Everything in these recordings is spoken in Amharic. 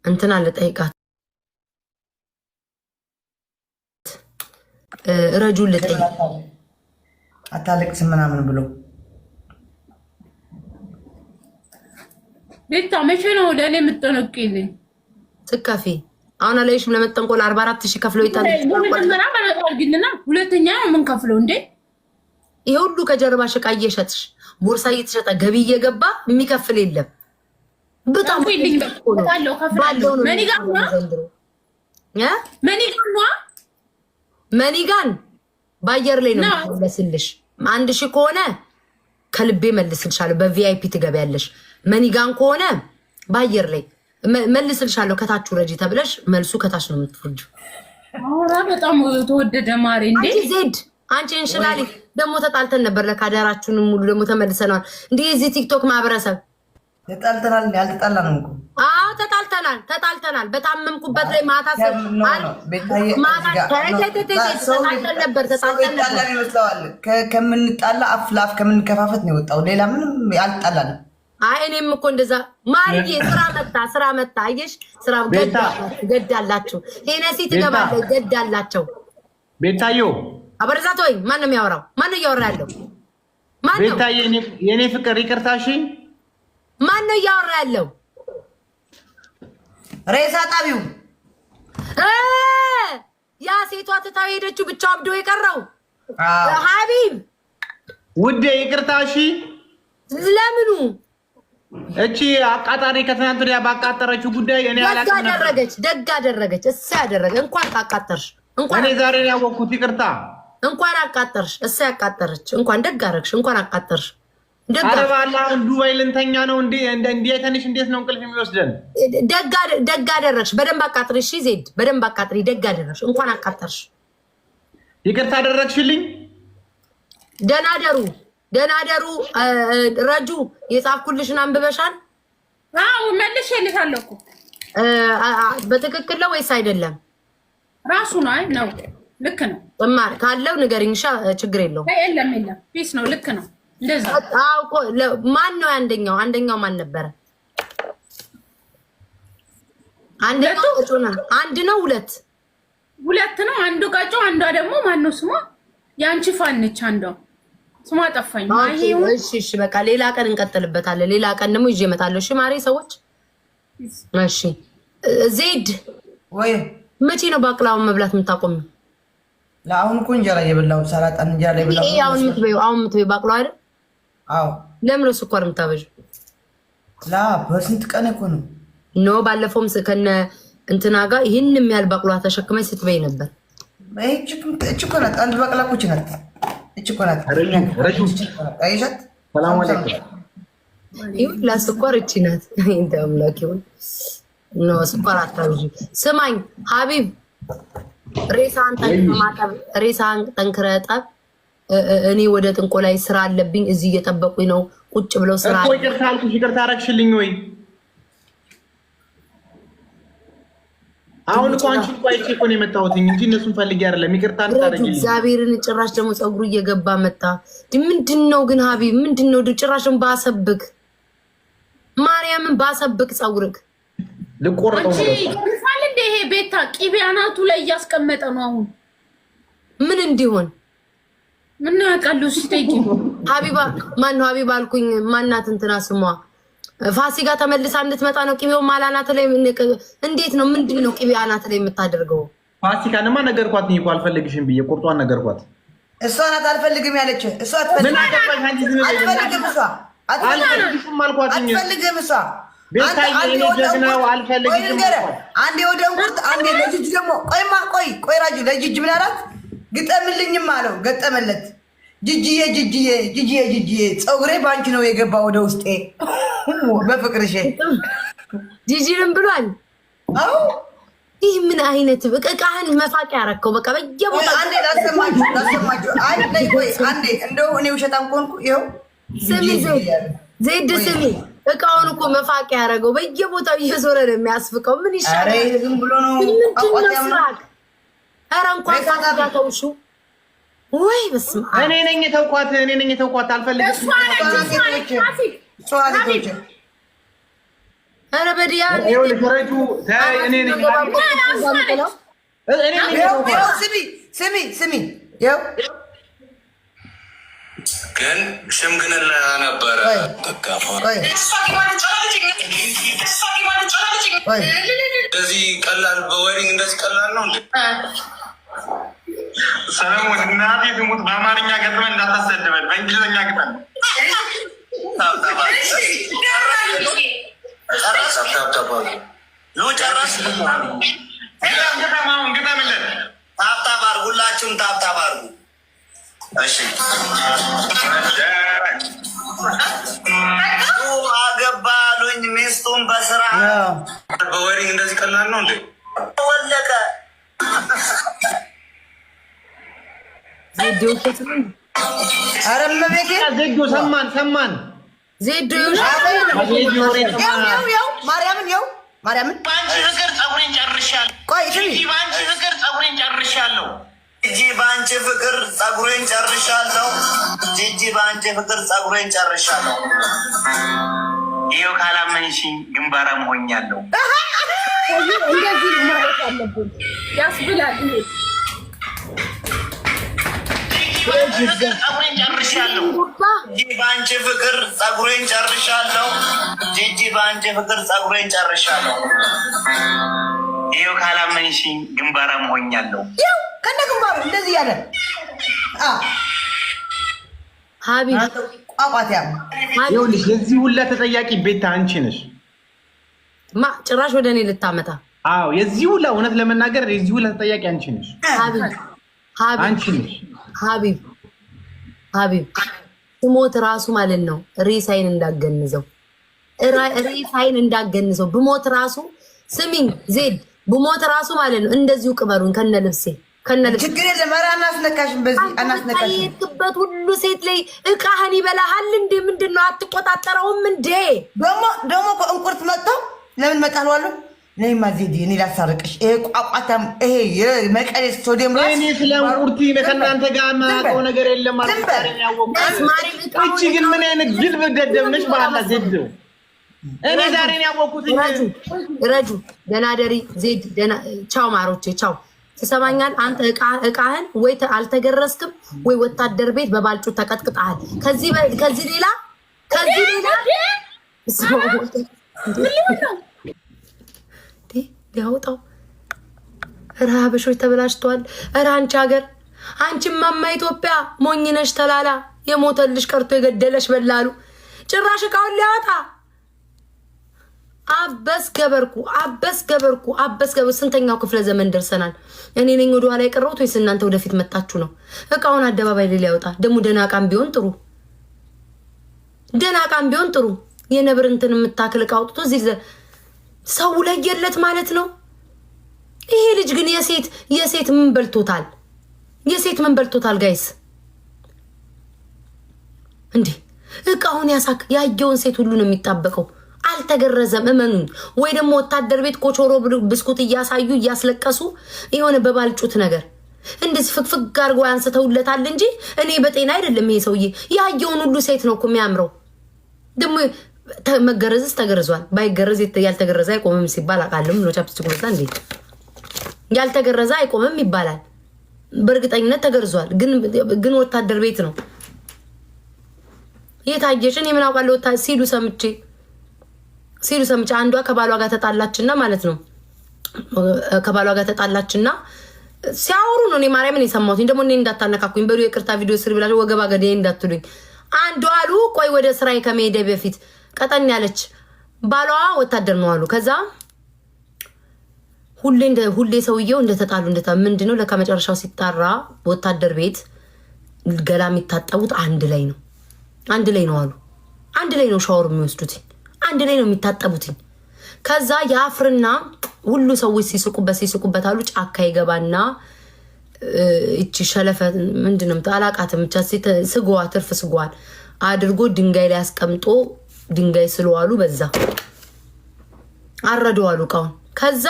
እንትና ልጠይቃት ረጁን ልጠይቅ አታለቅስ ምናምን ብሎ ቤታ መቼ ነው ወደ እኔ የምትጠነቅልኝ? ትከፊ አሁን አለሽም ለመጠንቆል 44000 ከፍለው ይታል። ሁለተኛ ምን ከፍለው እንዴ? ይሄ ሁሉ ከጀርባ ሸቃ እየሸጥሽ ቦርሳ እየተሸጠ ገቢ እየገባ የሚከፍል የለም። በጣም መኒጋን በአየር ላይ ነው መልስልሽ። 1000 ከሆነ ከልቤ መልስልሻለሁ፣ በቪአይፒ ትገቢያለሽ። መኒጋን ከሆነ በአየር ላይ መልስልሻለሁ። ከታች ረጂ ተብለሽ መልሱ ከታች ነው የምትወርጂው። አውራ በጣም ተወደደ ማሪ እንዴ ዜድ አንቺ እንሽላሊ ደግሞ ተጣልተን ነበር። ለካዳራችሁን ሙሉ ደግሞ ተመልሰናል። እንዴ እዚህ ቲክቶክ ማህበረሰብ ተጣልተናል። ያልተጣላንም እኮ አዎ ተጣልተናል። በታመምኩበት ላይ ማታ ከምንጣላ አፍ ለአፍ ከምንከፋፈት ነው የወጣው። ሌላ ምንም ያልተጣላንም። አይ እኔም እኮ እንደዛ ማርዬ ስራ መጣ አየሽ። ስራ ገዳላችሁ ሄነሲ ትገባለች ገዳላቸው ቤታዮ አበረዛት ወይ ማን ነው የሚያወራው? ማን ነው እያወራ ያለው? ማን ነው ቤታዬ? የኔ ፍቅር ይቅርታሽ። ማን ነው እያወራ ያለው? ሬሳ ጣቢው ያ ሴቷ ትታው ሄደችው ብቻ አብዶ የቀረው ሀቢብ ውዴ ይቅርታሽ። ለምኑ እቺ አቃጣሪ ከትናንት ወዲያ ባቃጠረችው ጉዳይ እኔ ደግ አደረገች። እሳ ያደረገ እንኳን ታቃጠርሽ። እንኳን እኔ ዛሬ ነው ያወቅኩት። ይቅርታ እንኳን አቃጠርሽ። እሳ ያቃጠረች እንኳን ደግ አደረግሽ። እንኳን አቃጠርሽ። አረባላ ዱባይ ልንተኛ ነው እንዴ? እንዴት እንዴት ነው እንቅልፍ የሚወስደን? ደግ አደረግሽ። በደንብ አቃጥሪ። እሺ ዜድ በደንብ አቃጥሪ። ደግ አደረግሽ። እንኳን አቃጠርሽ። ይቅርታ አደረግሽልኝ። ደህና ደሩ ረጁ የጻፍኩልሽን አንብበሻል? አዎ መልሼልሻለሁ እኮ። በትክክል ነው ወይስ አይደለም? ራሱ ነው ልክ ነው። እማር ካለው ንገሪኝሻ። ችግር የለውም። የለም ፒስ ነው። ልክ ነው። እንደዛ እኮ ማን ነው አንደኛው ማን ነበረ? አንደኛው ቁጭና አንድ ነው ሁለት ነው። አንዱ ጋጮ አንዷ ደግሞ ማን ነው ስሟ? ያንቺ ፋንች አንዷ ስሟ ጠፋኝ። እሺ በቃ ሌላ ቀን እንቀጥልበታለን። ሌላ ቀን ደግሞ ይዤ እመጣለሁ። እሺ ማሬ ሰዎች። እሺ ዜድ ወይ መቼ ነው ባቅላውን መብላት የምታቆሚው? ለአሁን እኮ እንጀራ እየበላሁ ሰላጣ እንጀራ እየበላሁ። ይሄ አሁን የምትበይው ባቅላ አይደል? አዎ። ለምን ስኳር የምታበዥው? በስንት ቀን እኮ ነው። ኖ ባለፈውም ከነ እንትና ጋር ይህን የሚያህል ባቅላ ተሸክመኝ ስትበይ ነበር። እች እኮ ናት አንድ ባቅላ እኮ ናት። እች እኮ ናት። አይሻት ሰላም አለይኩም። ይሁን ለስኳር እቺ ናት። እንደምላክ ይሁን ኖ ስኳር አታብዥ። ስማኝ ሀቢብ ሬሳን ጠንክረህ ጠብ። እኔ ወደ ጥንቆላይ ስራ አለብኝ። እዚህ እየጠበቁኝ ነው ቁጭ ብለው ስራ እኮ ይቅርታ አልኩሽ። ይቅርታ አደረግሽልኝ ወይ? አሁን እኮ አንቺ እኮ አይቼ እኮ ነው የመጣሁት እንጂ እነሱን ፈልጌ አይደለም። ይቅርታ አድርጊልኝ። እግዚአብሔርን ጭራሽ ደግሞ ፀጉሩ እየገባ መጣ። ምንድነው ግን ሀቢብ ምንድነው? ጭራሽን ባሰብክ ማርያምን ባሰብክ ፀጉርክ ልቆርጠው ነው። ይገርፋል እንደ ይሄ ቤታ ቂቤ አናቱ ላይ እያስቀመጠ ነው። አሁን ምን እንዲሆን ምን ያውቃሉ? ሲጠይቂ ሀቢባ ማን ሀቢባ አልኩኝ። ማናት እንትና ስሟ ፋሲካ ተመልሳ እንድትመጣ ነው። ቂቤው ማላናት ላይ እንዴት ነው? ምንድነው ቂቤ አናት ላይ የምታደርገው? ፋሲካንማ ነገርኳት እኮ አልፈልግሽም ብዬ ቁርጧን ነገርኳት። እሷ ናት አልፈልግም ያለች። እሷ አትፈልግም እሷ አንዴ ወደ እንቁርት አንዴ ለጅጅ ደግሞ ቆይ ራጁ ለጅጅ ምን አላት? ግጠምልኝም አለው። ገጠመለት። ጅጅዬ ፀጉሬ ባንቺ ነው የገባ ወደ ውስጤ በፍቅርሽ ጂጂንም ብሏል። አዎ ይህ ምን አይነት እቃህን መፋቅ ያረከው? በቃ በየቦታ አንዴ ላሰማችሁ። አንዴ እንደው እኔ ውሸታም ኮንኩ። ይኸው ስሚ ዜድ ስሚ፣ እቃውን እኮ መፋቅ ያረገው በየቦታው እየዞረ ነው የሚያስፍቀው። ምን ይሻላል? አረ ዝም ብሎ ነው አቋቋም። ኧረ እንኳን ታጋተውሹ ወይ በስመ አብ። እኔ ነኝ የተውኳት አልፈልግም። ኧረ በዲያ ይኸውልሽ ረጁ ተይ እኔ ነኝ ስሚ ይኸው ግን ሽምግልና ነበረ። እንደዚህ ቀላል በወይሪንግ እንደዚህ ቀላል ነው እንዴ? ሰለሞን እናቴ ትሙት በአማርኛ ገጥመን እንዳታሰድበን በእንግሊዝኛ ግጠን። ታብታብ አድርጉ፣ ሁላችሁም ታብታብ አድርጉ። አገባ አሉኝ ሚስቱን በስራ በወይሪንግ እንደዚህ ቀላል ነው እንዴ? ወለቀ አረመቤቴ ዜዶ ሰማን ዜዶ ማርያምን ባንቺ ፍቅር ፀጉሬን ጨርሻለሁ። ቆይ ባንቺ ፍቅር ፀጉሬን ጨርሻለሁ። ጂጂ ባንቺ ፍቅር ፀጉሬን ጨርሻለሁ። ጂጂ ባንቺ ፍቅር ፀጉሬን ጨርሻለሁ። ይኸው ካላመንሽኝ ግንባራም ሆኛለሁ። እንደዚህ ማለት አለብን ያስብላል። ፀጉሬን ጨርሻለሁ። ጂጂ ባንቺ ፍቅር ፀጉሬን ጨርሻለሁ። ጂጂ ባንቺ ፍቅር ፀጉሬን ጨርሻለሁ። ይኸው ካላመንሽኝ ግንባራም ሆኛለሁ። ይኸው ከነ ግንባሩ እንደዚህ ያለ ሀቢብ ቋቋትያ ይኸውልሽ የዚህ ሁላ ተጠያቂ ቤታ አንቺ ነሽ። ጭራሽ ወደ እኔ ልታመጣ? አዎ የዚህ ሁላ እውነት ለመናገር የዚህ ሁላ ተጠያቂ አንቺ ነሽ። አንቺ ነሽ ሀቢብ ስሞት ራሱ ማለት ነው ሬሳይን እንዳገንዘው ብሞት ራሱ ስሚኝ ዜድ ብሞት ራሱ ማለት ነው እንደዚሁ ቅበሩኝ ከነ ልብሴ ችግር የለም። ኧረ አናስነካሽም፣ በዚህ አናስነካሽም። የሄድክበት ሁሉ ሴት ላይ እቃህን ይበላሃል እንዴ? ምንድን ነው አትቆጣጠረውም እንዴ? ደግሞ እንቁርት መጥተው ለምን መጣሉ አሉ። ነይማ ዜድ እኔ ላሳርቅሽ። ይሄ ቋቋታም ይሄ መቀሌ ስቶዲየም ራስ እኔ ስለ እንቁርቲ ከእናንተ ጋር የማውቀው ነገር የለም ማለት ነው ያወቅኩት። እቺ ግን ምን አይነት ድል በደደብ ነሽ በኋላ ዜድ እኔ ዛሬ ነው ያወቅኩት። ረጁ ደህና ደሪ ዜድ ደህና ቻው ማሮቼ ቻው። ትሰማኛል? አንተ እቃህን ወይ አልተገረስክም ወይ ወታደር ቤት በባልጩ ተቀጥቅጣል። ከዚህ ሌላ ሊያወጣው ረሃበሾች ተበላሽተዋል። ኧረ አንቺ ሀገር አንቺ ማማ ኢትዮጵያ ሞኝነሽ ተላላ የሞተልሽ ቀርቶ የገደለሽ በላሉ ጭራሽ እቃውን ሊያወጣ አበስ ገበርኩ። ስንተኛው ክፍለ ዘመን ደርሰናል? እኔ ነኝ ወደ ኋላ የቀረሁት ወይስ እናንተ ወደፊት መጣችሁ ነው? እቃውን አደባባይ ላይ ሊያወጣ ደግሞ ደህና እቃም ቢሆን ጥሩ የነብር እንትን የምታክል እቃ አውጥቶ እዚህ ሰው ለየለት ማለት ነው። ይሄ ልጅ ግን የሴት ምን በልቶታል? ጋይስ እንዴ እቃውን ያየውን ሴት ሁሉ ነው የሚጣበቀው። አልተገረዘም እመኑኝ። ወይ ደግሞ ወታደር ቤት ኮቾሮ ብስኩት እያሳዩ እያስለቀሱ የሆነ በባልጩት ነገር እንደዚህ ፍግፍግ አድርጎ ያንስተውለታል እንጂ እኔ በጤና አይደለም ይሄ ሰውዬ። ያየውን ሁሉ ሴት ነው እኮ የሚያምረው። ደግሞ መገረዝስ ተገርዟል። ባይገረዝ ያልተገረዘ አይቆምም ሲባል አውቃለሁ። ነው ቻፕስቲክ ወጣ እንዴ ያልተገረዘ አይቆምም ይባላል። በእርግጠኝነት ተገርዟል። ግን ወታደር ቤት ነው የታየሽን። የምን አውቃለሁ ሲሉ ሰምቼ አንዷ ከባሏ ጋር ተጣላችና ማለት ነው ከባሏ ጋር ተጣላችና ሲያወሩ ነው። እኔ ማርያምን የሰማሁት ደግሞ እኔ እንዳታነካኩኝ በሉ የቅርታ ቪዲዮ ስር ብላችሁ ወገባ ገዴ እንዳትሉኝ። አንዱ አሉ ቆይ ወደ ስራዬ ከመሄዴ በፊት ቀጠን ያለች ባሏ ወታደር ነው አሉ። ከዛ ሁሌ ሰውየው እንደተጣሉ ምንድነው ለካ መጨረሻው ሲጣራ ወታደር ቤት ገላ የሚታጠቡት አንድ ላይ ነው አሉ። አንድ ላይ ነው ሻወር የሚወስዱት፣ አንድ ላይ ነው የሚታጠቡት። ከዛ የአፍርና ሁሉ ሰዎች ሲስቁበት አሉ። ጫካ ይገባና እቺ ሸለፈ ምንድነው አላቃትም ብቻ ስጓዋ ትርፍ ስጓዋል አድርጎ ድንጋይ ላይ አስቀምጦ ድንጋይ ስለዋሉ በዛ አረደዋሉ እቃውን። ከዛ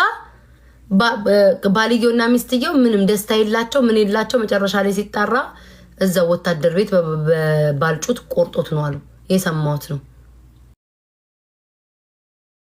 ባልየውና ሚስትየው ምንም ደስታ የላቸው ምን የላቸው። መጨረሻ ላይ ሲጣራ እዛ ወታደር ቤት በባልጩት ቆርጦት ነው አሉ። የሰማሁት ነው።